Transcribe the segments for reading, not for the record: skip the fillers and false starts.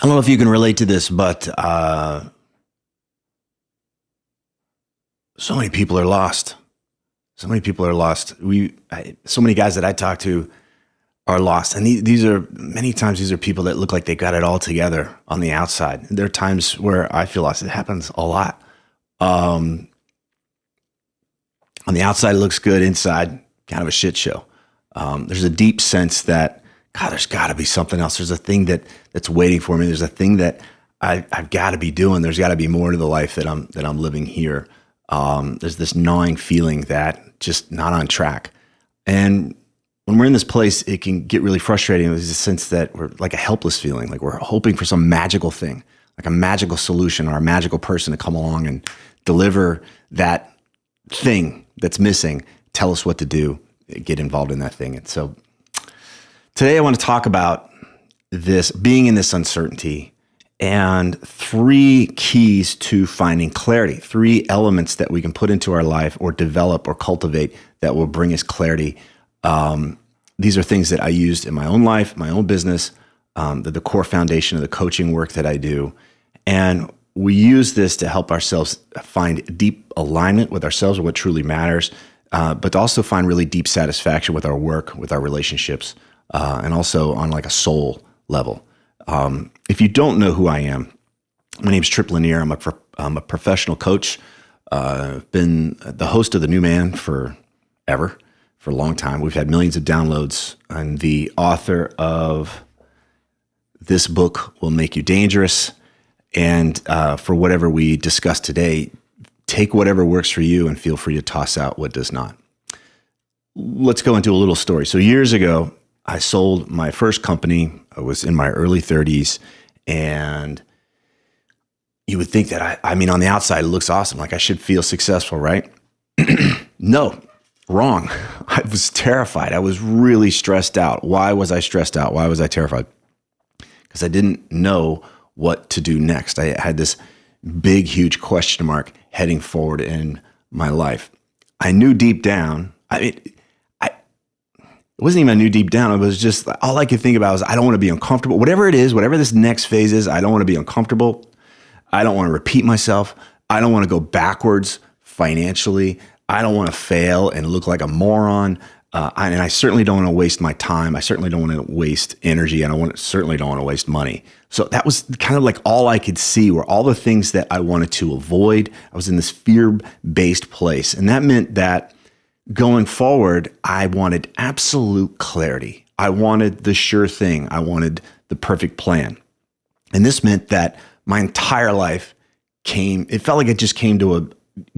I don't know if you can relate to this, but so many people are lost. So many people are lost. So many guys that I talk to are lost. And many times these are people that look like they got it all together on the outside. There are times where I feel lost. It happens a lot. On the outside, it looks good. Inside, kind of a shit show. There's a deep sense that, God, there's got to be something else. There's a thing that's waiting for me. There's a thing that I've got to be doing. There's got to be more to the life that I'm living here. There's this gnawing feeling that just not on track. And when we're in this place, it can get really frustrating. There's a sense that we're like a helpless feeling, like we're hoping for some magical thing, like a magical solution or a magical person to come along and deliver that thing that's missing, tell us what to do, get involved in that thing. And so today I want to talk about this, being in this uncertainty, and 3 keys to finding clarity, 3 elements that we can put into our life or develop or cultivate that will bring us clarity. These are things that I used in my own life, my own business, the core foundation of the coaching work that I do. And we use this to help ourselves find deep alignment with ourselves and what truly matters, but to also find really deep satisfaction with our work, with our relationships, and also on like a soul level. If you don't know who I am, my name is Tripp Lanier. I'm a professional coach. I've been the host of The New Man for a long time. We've had millions of downloads. I'm the author of This Book Will Make You Dangerous. And for whatever we discuss today, take whatever works for you and feel free to toss out what does not. Let's go into a little story. So years ago, I sold my first company. I was in my early 30s, and you would think that I mean, on the outside, it looks awesome. Like I should feel successful, right? No, wrong. I was terrified. I was really stressed out. Why was I stressed out? Why was I terrified? Because I didn't know what to do next. I had this big, huge question mark heading forward in my life. I knew deep down, it wasn't even I knew deep down. It was just all I could think about was I don't want to be uncomfortable. Whatever it is, whatever this next phase is, I don't want to be uncomfortable. I don't want to repeat myself. I don't want to go backwards financially. I don't want to fail and look like a moron. And I certainly don't want to waste my time. I certainly don't want to waste energy. And certainly don't want to waste money. So that was kind of like all I could see were all the things that I wanted to avoid. I was in this fear-based place. And that meant that going forward, I wanted absolute clarity. I wanted the sure thing. I wanted the perfect plan. And this meant that my entire life it felt like it just came to a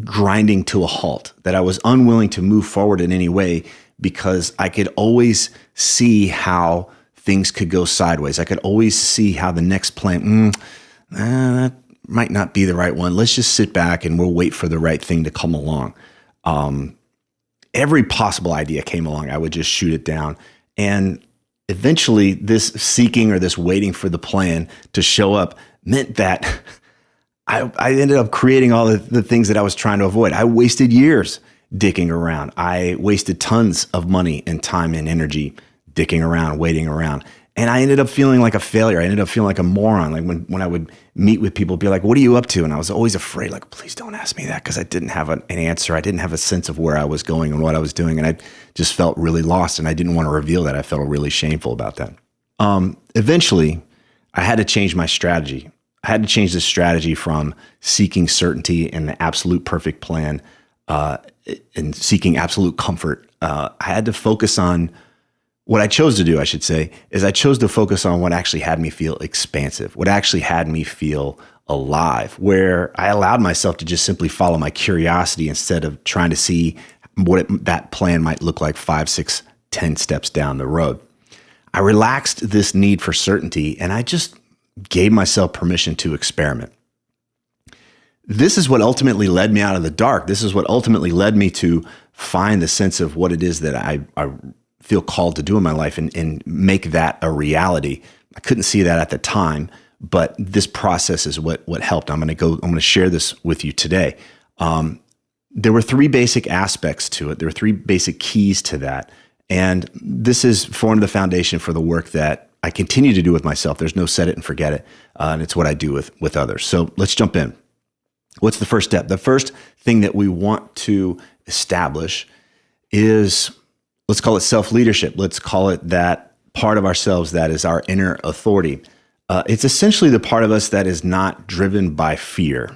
grinding to a halt, that I was unwilling to move forward in any way because I could always see how things could go sideways. I could always see how the next plan, that might not be the right one. Let's just sit back and we'll wait for the right thing to come along. Every possible idea came along, I would just shoot it down. And eventually this seeking or this waiting for the plan to show up meant that I ended up creating all the things that I was trying to avoid. I wasted years dicking around. I wasted tons of money and time and energy dicking around, waiting around. And I ended up feeling like a failure. I ended up feeling like a moron. Like when I would meet with people, be like, what are you up to? And I was always afraid, like, please don't ask me that, because I didn't have an answer. I didn't have a sense of where I was going and what I was doing. And I just felt really lost, and I didn't want to reveal that. I felt really shameful about that. Eventually, I had to change my strategy. I had to change the strategy from seeking certainty and the absolute perfect plan and seeking absolute comfort. I had to focus on what I chose to do, I should say, is I chose to focus on what actually had me feel expansive, what actually had me feel alive, where I allowed myself to just simply follow my curiosity instead of trying to see what that plan might look like 5, 6, 10 steps down the road. I relaxed this need for certainty, and I just gave myself permission to experiment. This is what ultimately led me out of the dark. This is what ultimately led me to find the sense of what it is that I feel called to do in my life and make that a reality. I couldn't see that at the time, but this process is what helped. I'm going to share this with you today. There were 3 basic aspects to it. There were 3 basic keys to that. And this is formed the foundation for the work that I continue to do with myself. There's no set it and forget it. And it's what I do with others. So let's jump in. What's the first step? The first thing that we want to establish is, let's call it self-leadership. Let's call it that part of ourselves that is our inner authority. It's essentially the part of us that is not driven by fear.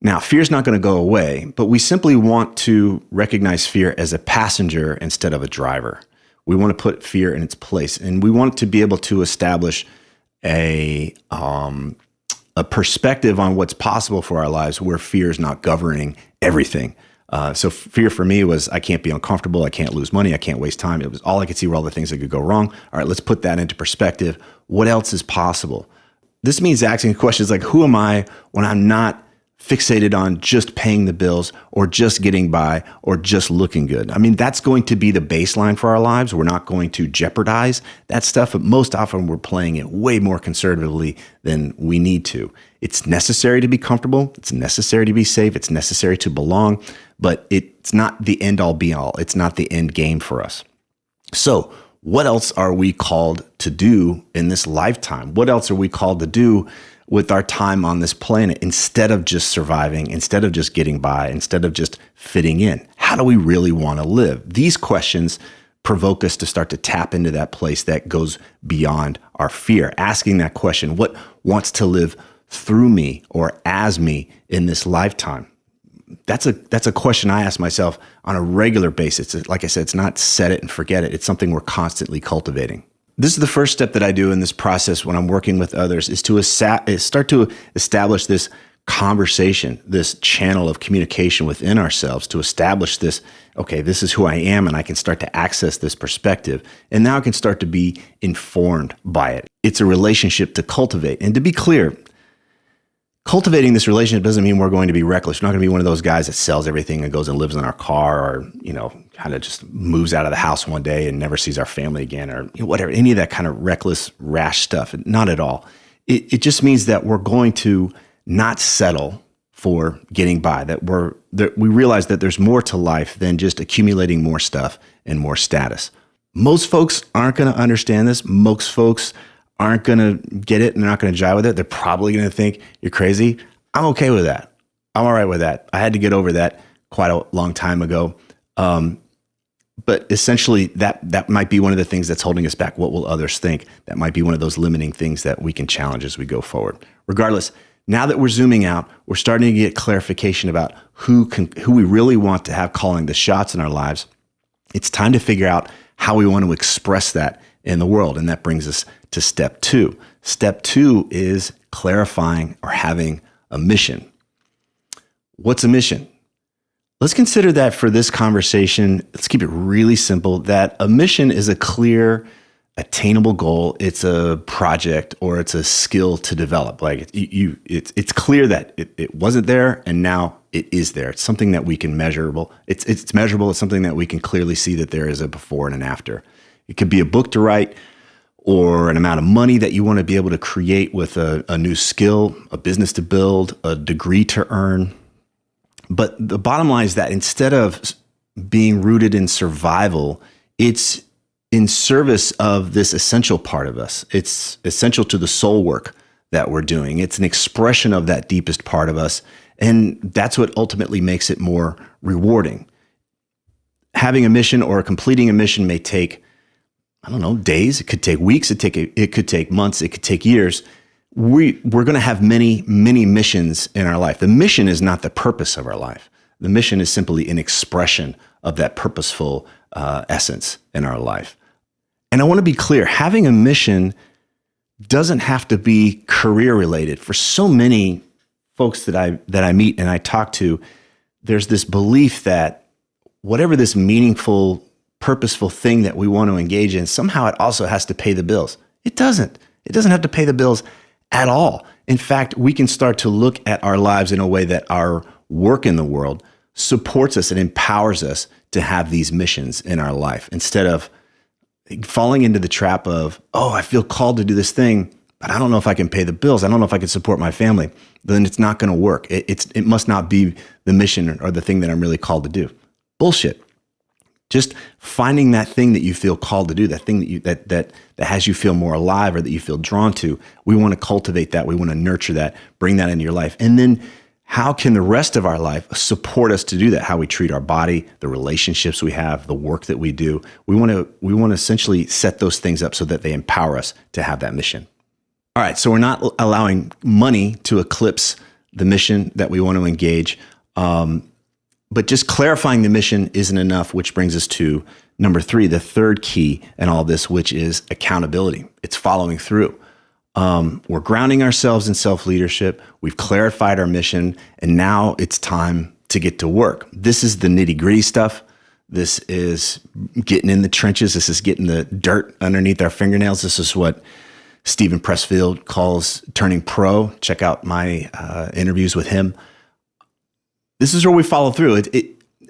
Now, fear is not going to go away, but we simply want to recognize fear as a passenger instead of a driver. We want to put fear in its place, and we want to be able to establish a perspective on what's possible for our lives where fear is not governing everything. So fear for me was, I can't be uncomfortable, I can't lose money, I can't waste time. It was all I could see were all the things that could go wrong. All right, let's put that into perspective. What else is possible? This means asking questions like, who am I when I'm not fixated on just paying the bills or just getting by or just looking good? I mean, that's going to be the baseline for our lives. We're not going to jeopardize that stuff, but most often we're playing it way more conservatively than we need to. It's necessary to be comfortable. It's necessary to be safe. It's necessary to belong, but it's not the end all be all. It's not the end game for us. So what else are we called to do in this lifetime? What else are we called to do with our time on this planet instead of just surviving, instead of just getting by, instead of just fitting in? How do we really want to live? These questions provoke us to start to tap into that place that goes beyond our fear. Asking that question, what wants to live through me or as me in this lifetime? That's a question I ask myself on a regular basis. Like I said, it's not set it and forget it. It's something we're constantly cultivating. This is the first step that I do in this process when I'm working with others, is to start to establish this conversation, this channel of communication within ourselves, to establish this, okay, this is who I am, and I can start to access this perspective. And now I can start to be informed by it. It's a relationship to cultivate. And to be clear, cultivating this relationship doesn't mean we're going to be reckless. We're not going to be one of those guys that sells everything and goes and lives in our car, or, kind of just moves out of the house one day and never sees our family again, or whatever, any of that kind of reckless, rash stuff. Not at all. It just means that we're going to not settle for getting by, that we realize that there's more to life than just accumulating more stuff and more status. Most folks aren't going to understand this. Most folks aren't going to get it, and they're not going to jive with it. They're probably going to think you're crazy. I'm okay with that. I'm all right with that. I had to get over that quite a long time ago. But essentially, that might be one of the things that's holding us back. What will others think? That might be one of those limiting things that we can challenge as we go forward. Regardless, now that we're zooming out, we're starting to get clarification about who we really want to have calling the shots in our lives. It's time to figure out how we want to express that in the world. And that brings us to step 2. Step 2 is clarifying or having a mission. What's a mission? Let's consider that for this conversation. Let's keep it really simple, that a mission is a clear, attainable goal. It's a project or it's a skill to develop. Like it's clear that it wasn't there and now it is there. It's something that we can measurable. It's measurable. It's something that we can clearly see that there is a before and an after. It could be a book to write, or an amount of money that you want to be able to create with a new skill, a business to build, a degree to earn. But the bottom line is that instead of being rooted in survival, it's in service of this essential part of us. It's essential to the soul work that we're doing. It's an expression of that deepest part of us. And that's what ultimately makes it more rewarding. Having a mission or completing a mission may take, days. It could take weeks. It could take months. It could take years. We're going to have many, many missions in our life. The mission is not the purpose of our life. The mission is simply an expression of that purposeful essence in our life. And I want to be clear, having a mission doesn't have to be career related. For so many folks that I meet and I talk to, there's this belief that whatever this meaningful, purposeful thing that we want to engage in, somehow it also has to pay the bills. It doesn't. It doesn't have to pay the bills at all. In fact, we can start to look at our lives in a way that our work in the world supports us and empowers us to have these missions in our life, instead of falling into the trap of, I feel called to do this thing, but I don't know if I can pay the bills. I don't know if I can support my family. Then it's not going to work. It must not be the mission or the thing that I'm really called to do. Bullshit. Just finding that thing that you feel called to do, that thing that that has you feel more alive or that you feel drawn to. We want to cultivate that. We want to nurture that, bring that into your life. And then how can the rest of our life support us to do that? How we treat our body, the relationships we have, the work that we do. We want to essentially set those things up so that they empower us to have that mission. All right, so we're not allowing money to eclipse the mission that we want to engage. But just clarifying the mission isn't enough, which brings us to number 3, the third key in all this, which is accountability. It's following through. We're grounding ourselves in self-leadership. We've clarified our mission, and now it's time to get to work. This is the nitty-gritty stuff. This is getting in the trenches. This is getting the dirt underneath our fingernails. This is what Stephen Pressfield calls turning pro. Check out my interviews with him. This is where we follow through.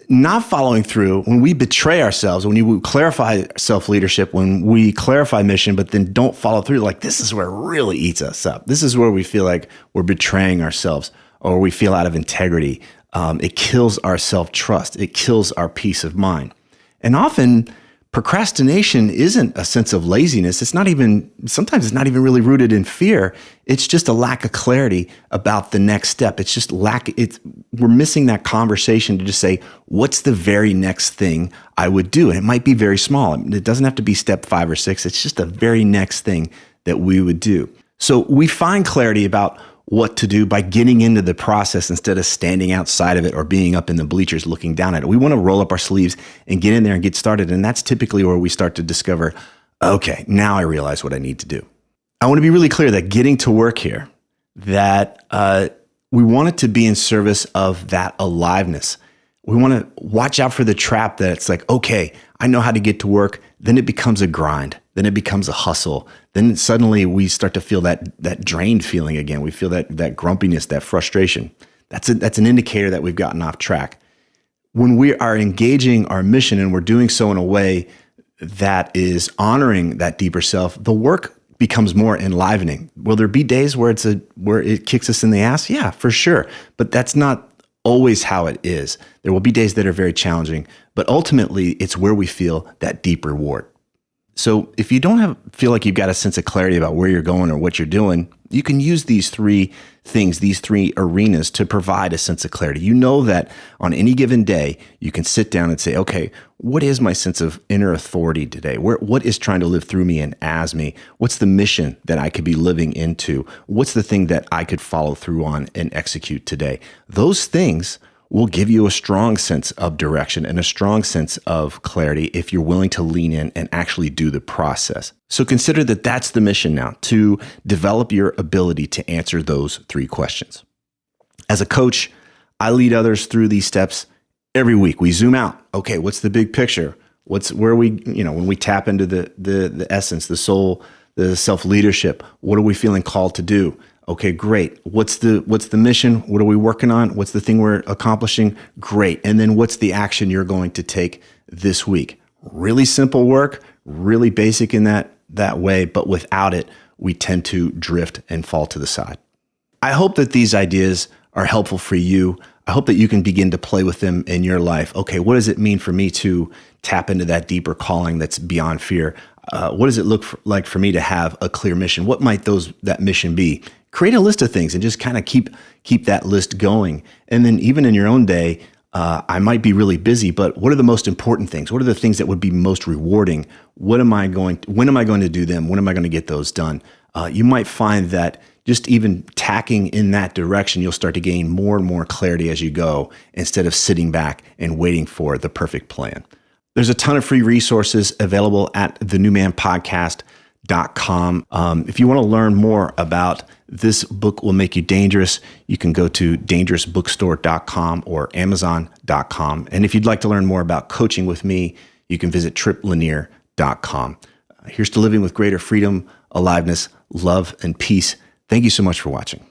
Not following through, when we betray ourselves, when we clarify self-leadership, when we clarify mission, but then don't follow through, like this is where it really eats us up. This is where we feel like we're betraying ourselves or we feel out of integrity. It kills our self-trust. It kills our peace of mind. And often procrastination isn't a sense of laziness. Sometimes it's not even really rooted in fear. It's just a lack of clarity about the next step. It's just we're missing that conversation to just say, what's the very next thing I would do? And it might be very small. It doesn't have to be step 5 or 6. It's just the very next thing that we would do. So we find clarity about what to do by getting into the process instead of standing outside of it or being up in the bleachers looking down at it. We want to roll up our sleeves and get in there and get started. And that's typically where we start to discover, okay, now I realize what I need to do. I want to be really clear that getting to work here, that we want it to be in service of that aliveness. We want to watch out for the trap that it's like, okay, I know how to get to work. Then it becomes a grind. Then it becomes a hustle. Then suddenly we start to feel that drained feeling again. We feel that grumpiness, that frustration. That's an indicator that we've gotten off track. When we are engaging our mission and we're doing so in a way that is honoring that deeper self, the work becomes more enlivening. Will there be days where it kicks us in the ass? Yeah, for sure. But that's not always how it is. There will be days that are very challenging, but ultimately it's where we feel that deep reward. So if you don't feel like you've got a sense of clarity about where you're going or what you're doing, you can use these 3 things, these 3 arenas to provide a sense of clarity. You know that on any given day, you can sit down and say, okay, what is my sense of inner authority today? What is trying to live through me and as me? What's the mission that I could be living into? What's the thing that I could follow through on and execute today? Those things will give you a strong sense of direction and a strong sense of clarity if you're willing to lean in and actually do the process. So consider that that's the mission now, to develop your ability to answer those 3 questions. As a coach, I lead others through these steps every week. We zoom out. Okay, what's the big picture? When we tap into the essence, the soul, the self-leadership, what are we feeling called to do? Okay, great. What's the mission? What are we working on? What's the thing we're accomplishing? Great. And then what's the action you're going to take this week? Really simple work, really basic in that way, but without it, we tend to drift and fall to the side. I hope that these ideas are helpful for you. I hope that you can begin to play with them in your life. Okay, what does it mean for me to tap into that deeper calling that's beyond fear? What does it look like for me to have a clear mission? What might that mission be? Create a list of things and just kind of keep that list going. And then even in your own day, I might be really busy, but what are the most important things? What are the things that would be most rewarding? When am I going to do them? When am I going to get those done? You might find that just even tacking in that direction, you'll start to gain more and more clarity as you go instead of sitting back and waiting for the perfect plan. There's a ton of free resources available at thenewmanpodcast.com. If you want to learn more about This Book Will Make You Dangerous, you can go to dangerousbookstore.com or amazon.com. And if you'd like to learn more about coaching with me, you can visit tripplanier.com. Here's to living with greater freedom, aliveness, love, and peace. Thank you so much for watching.